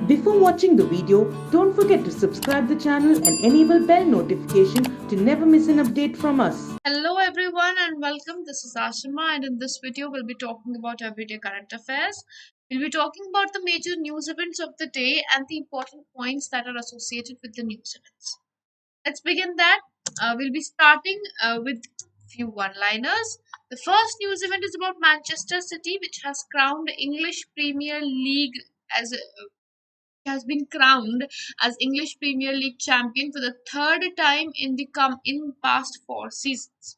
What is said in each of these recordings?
Before watching the video, don't forget to subscribe the channel and enable bell notification to never miss an update from us. Hello everyone and welcome. This is Ashima, and in this video we'll be talking about everyday current affairs. We'll be talking about the major news events of the day and the important points that are associated with the news events. Let's begin that. We'll be starting with few one-liners. The first news event is about Manchester City, which has crowned English Premier League as has been crowned as English Premier League champion for the third time in past 4 seasons.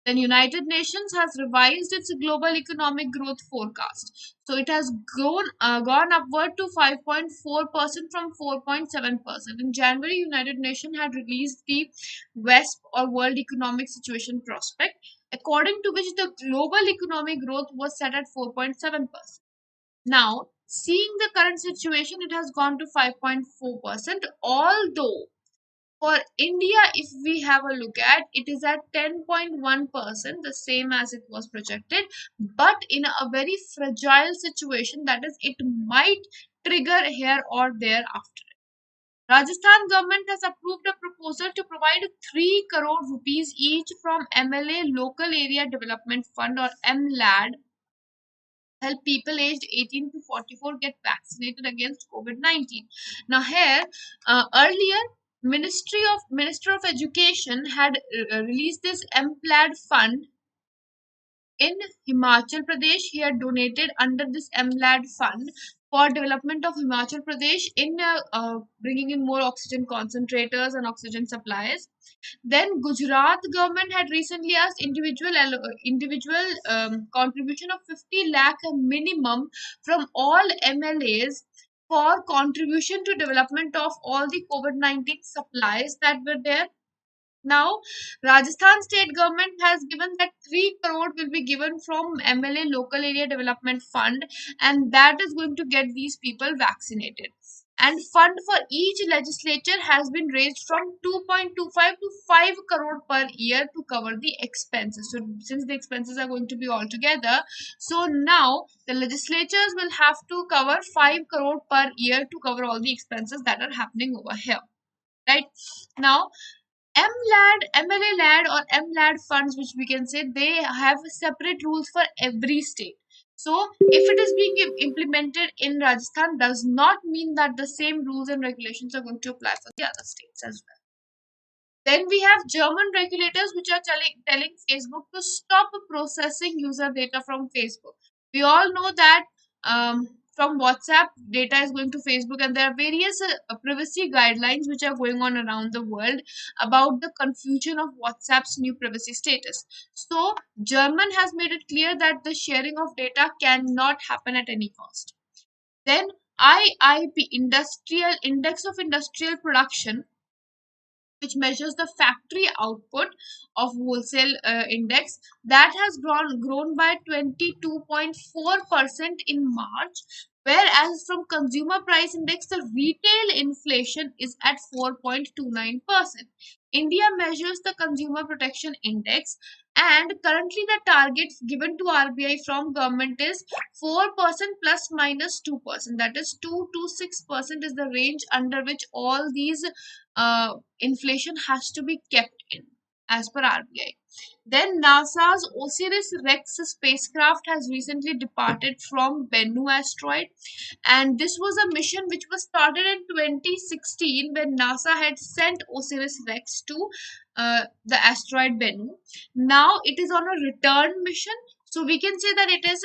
Then United Nations has revised its global economic growth forecast. So it has gone upward to 5.4% from 4.7%. In January, United Nations had released the WESP or World Economic Situation Prospect, according to which the global economic growth was set at 4.7%. Now, seeing the current situation, it has gone to 5.4%. Although for India, if we have a look at, it is at 10.1%, the same as it was projected, but in a very fragile situation, that is, it might trigger here or there after it. Rajasthan government has approved a proposal to provide 3 crore rupees each from MLA Local Area Development Fund or MLAD, help people aged 18 to 44 get vaccinated against COVID-19. Now here, earlier, Minister of Education had released this MPLAD fund in Himachal Pradesh. He had donated under this MLAD fund for development of Himachal Pradesh in bringing in more oxygen concentrators and oxygen supplies. Then Gujarat government had recently asked individual contribution of 50 lakh minimum from all MLAs for contribution to development of all the COVID-19 supplies that were there. Now, Rajasthan state government has given that 3 crore will be given from MLA Local Area Development Fund, and that is going to get these people vaccinated. And fund for each legislature has been raised from 2.25 to 5 crore per year to cover the expenses. So, since the expenses are going to be all together, so now the legislatures will have to cover 5 crore per year to cover all the expenses that are happening over here. Right now, MLAD, MLA LAD or MLAD funds, which we can say, they have separate rules for every state. So, if it is being implemented in Rajasthan, does not mean that the same rules and regulations are going to apply for the other states as well. Then we have German regulators which are telling Facebook to stop processing user data from Facebook. We all know that from WhatsApp, data is going to Facebook, and there are various privacy guidelines which are going on around the world about the confusion of WhatsApp's new privacy status. So, German has made it clear that the sharing of data cannot happen at any cost. Then IIP, Industrial Index of Industrial Production, which measures the factory output of wholesale index, that has grown by 22.4% in March, whereas from consumer price index the retail inflation is at 4.29%. India measures the consumer protection index, and currently the targets given to RBI from government is 4% plus minus 2%, that is 2 to 6% is the range under which all these inflation has to be kept in as per RBI. Then NASA's OSIRIS-REx spacecraft has recently departed from Bennu asteroid, and this was a mission which was started in 2016 when NASA had sent OSIRIS-REx to the asteroid Bennu. Now it is on a return mission, so we can say that it is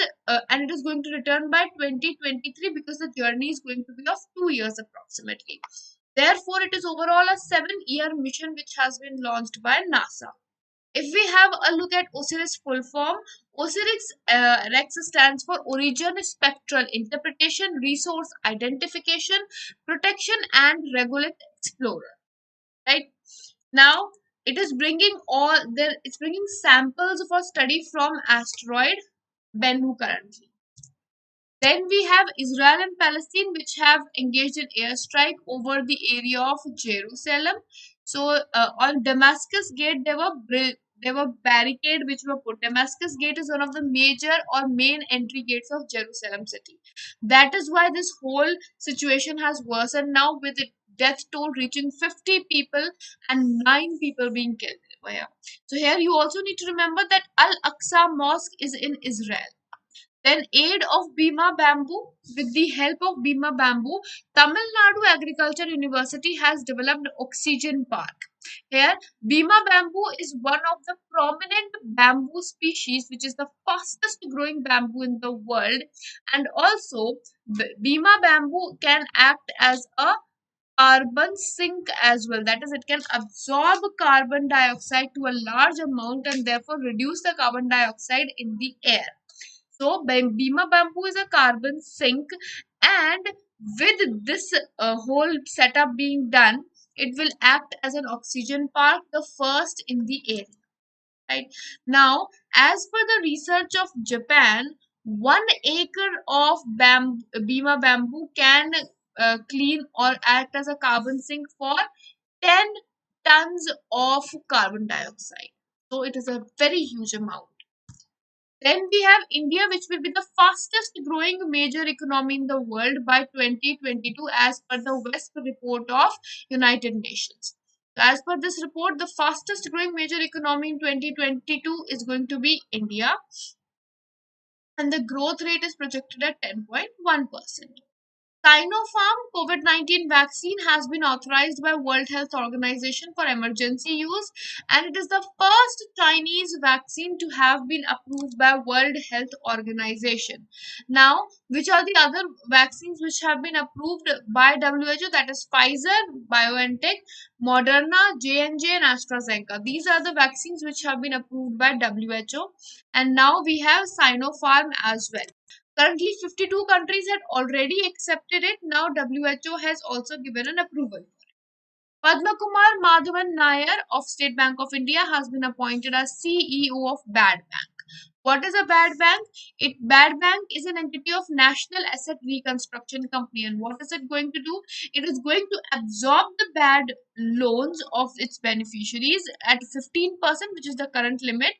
and it is going to return by 2023 because the journey is going to be of 2 years approximately. Therefore, it is overall a 7-year mission which has been launched by NASA. If we have a look at OSIRIS full form, OSIRIS-REx stands for Origin Spectral Interpretation, Resource Identification, Protection and Regulate Explorer. Right now, it is bringing it's bringing samples for study from asteroid Bennu currently. Then we have Israel and Palestine, which have engaged in airstrike over the area of Jerusalem. So on Damascus Gate, there were There were barricades which were put. Damascus Gate is one of the major or main entry gates of Jerusalem city. That is why this whole situation has worsened now, with the death toll reaching 50 people and 9 people being killed. Yeah. So here you also need to remember that Al-Aqsa Mosque is in Israel. Then aid of Bima Bamboo. With the help of Bima Bamboo, Tamil Nadu Agriculture University has developed Oxygen Park. Here, Bima bamboo is one of the prominent bamboo species, which is the fastest growing bamboo in the world. And also, Bima bamboo can act as a carbon sink as well. That is, it can absorb carbon dioxide to a large amount and therefore reduce the carbon dioxide in the air. So, Bima bamboo is a carbon sink, and with this whole setup being done, it will act as an oxygen park, the first in the area. Right now, as per the research of Japan, 1 acre of Bima bamboo can clean or act as a carbon sink for 10 tons of carbon dioxide. So, it is a very huge amount. Then we have India, which will be the fastest growing major economy in the world by 2022, as per the WESP report of United Nations. So as per this report, the fastest growing major economy in 2022 is going to be India, and the growth rate is projected at 10.1%. Sinopharm COVID-19 vaccine has been authorized by World Health Organization for emergency use, and it is the first Chinese vaccine to have been approved by World Health Organization. Now, which are the other vaccines which have been approved by WHO? That is Pfizer, BioNTech, Moderna, J&J and AstraZeneca. These are the vaccines which have been approved by WHO, and now we have Sinopharm as well. Currently, 52 countries had already accepted it. Now, WHO has also given an approval. Padma Kumar Madhavan Nair of State Bank of India has been appointed as CEO of Bad Bank. What is a bad bank? Bad bank is an entity of National Asset Reconstruction Company, and what is it going to do? It is going to absorb the bad loans of its beneficiaries at 15%, which is the current limit.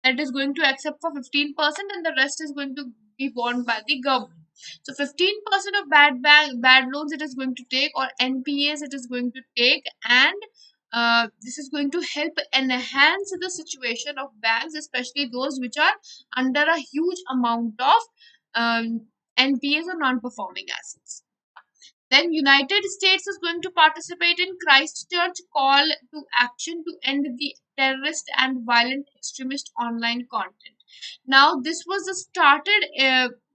That is going to accept for 15%, and the rest is going to be borne by the government. So 15% of bad loans it is going to take, or NPAs it is going to take, and this is going to help enhance the situation of banks, especially those which are under a huge amount of NPAs or non-performing assets. Then United States is going to participate in Christchurch call to action to end the terrorist and violent extremist online content. Now, this was started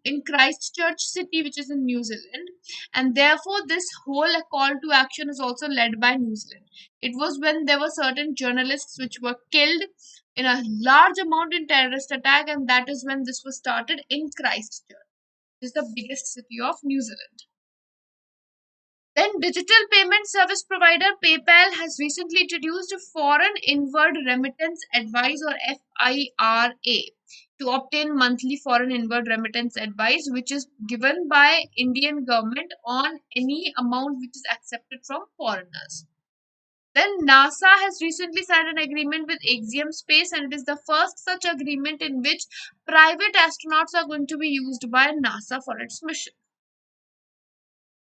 in Christchurch city, which is in New Zealand, and therefore this whole call to action is also led by New Zealand. It was when there were certain journalists which were killed in a large amount in terrorist attack, and that is when this was started in Christchurch. This is the biggest city of New Zealand. Then digital payment service provider PayPal has recently introduced Foreign Inward Remittance Advice, or FIRA, to obtain monthly foreign inward remittance advice, which is given by Indian government on any amount which is accepted from foreigners. Then NASA has recently signed an agreement with Axiom Space, and it is the first such agreement in which private astronauts are going to be used by NASA for its mission.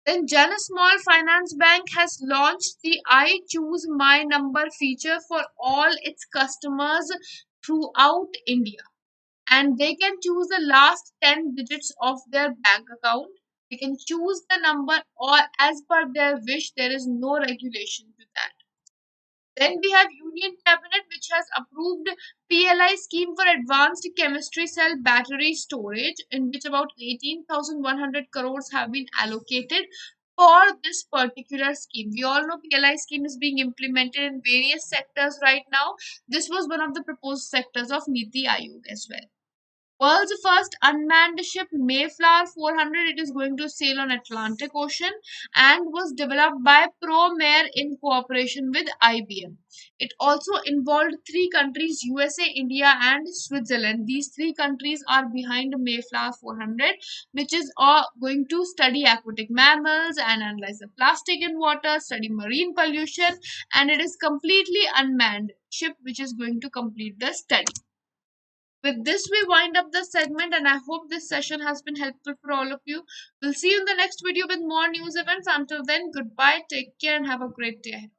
Then Jana Small Finance Bank has launched the I Choose My Number feature for all its customers throughout India. And they can choose the last 10 digits of their bank account. They can choose the number or as per their wish. There is no regulation to that. Then we have Union Cabinet, which has approved PLI scheme for advanced chemistry cell battery storage, in which about 18,100 crores have been allocated for this particular scheme. We all know PLI scheme is being implemented in various sectors right now. This was one of the proposed sectors of Niti Aayog as well. World's first unmanned ship Mayflower 400, it is going to sail on Atlantic Ocean and was developed by ProMair in cooperation with IBM. It also involved three countries, USA, India and Switzerland. These three countries are behind Mayflower 400, which is going to study aquatic mammals and analyze the plastic in water, study marine pollution, and it is completely unmanned ship which is going to complete the study. With this, we wind up the segment, and I hope this session has been helpful for all of you. We'll see you in the next video with more news events. Until then, goodbye, take care, and have a great day ahead.